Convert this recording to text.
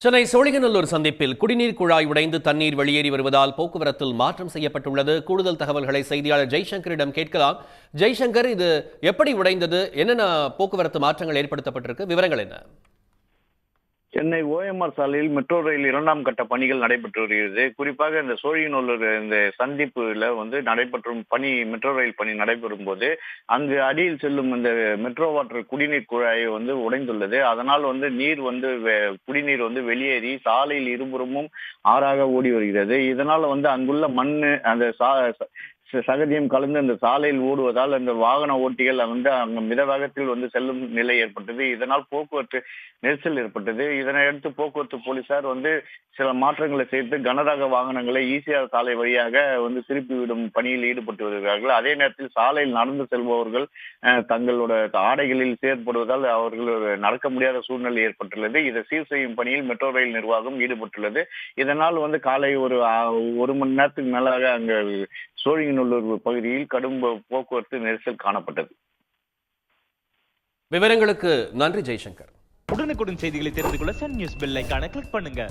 சென்னை சோழிங்கநல்லூர் சந்திப்பில் குடிநீர் குழாய் உடைந்து தண்ணீர் வெளியேறி வருவதால் போக்குவரத்தில் மாற்றம் செய்யப்பட்டுள்ளது. கூடுதல் தகவல்களை செய்தியாளர் ஜெய்சங்கரிடம் கேட்கலாம். ஜெய்சங்கர், இது எப்படி உடைந்தது? என்னென்ன போக்குவரத்து மாற்றங்கள் ஏற்படுத்தப்பட்டிருக்கு? விவரங்கள் என்ன? சென்னை ஓஎம்ஆர் சாலையில் மெட்ரோ ரயில் 2ஆம் கட்ட பணிகள் நடைபெற்று வருகிறது. குறிப்பாக இந்த சோழிங்கநல்லூர் இந்த சந்திப்புல நடைபெற்றும் பணி, மெட்ரோ ரயில் பணி நடைபெறும் போது அங்கு அடியில் செல்லும் இந்த மெட்ரோ வாட்டர் குடிநீர் குழாய் உடைந்துள்ளது. அதனால் நீர் குடிநீர் வெளியேறி சாலையில் இருபுறமும் ஆறாக ஓடி வருகிறது. இதனால் அங்குள்ள மண்ணு அந்த சகதியம் கலந்து அந்த சாலையில் ஓடுவதால் அந்த வாகன ஓட்டிகள் அங்க மித வேகத்தில் செல்லும் நிலை ஏற்பட்டது. இதனால் போக்குவரத்து நெரிசல் ஏற்பட்டது. இதனையடுத்து போக்குவரத்து போலீசார் சில மாற்றங்களை செய்து கனரக வாகனங்களை ஈசிஆர் சாலை வழியாக திருப்பிவிடும் பணியில் ஈடுபட்டு வருகிறார்கள். அதே நேரத்தில் சாலையில் நடந்து செல்பவர்கள் தங்களோட ஆடைகளில் செயற்படுவதால் அவர்கள் நடக்க முடியாத சூழ்நிலை ஏற்பட்டுள்ளது. இதை சீர் செய்யும் பணியில் மெட்ரோ ரயில் நிர்வாகம் ஈடுபட்டுள்ளது. இதனால் காலை ஒரு மணி நேரத்துக்கு மேலாக அங்க சோழிங்கநல்லூர் பகுதியில் கடும் போக்குவரத்து நெரிசல் காணப்பட்டது. விவரங்களுக்கு நன்றி ஜெய்சங்கர். உடனுக்குடன் செய்திகளை தெரிந்து கொள்ள சன் நியூஸ் பெல் ஐகானை கிளிக் பண்ணுங்க.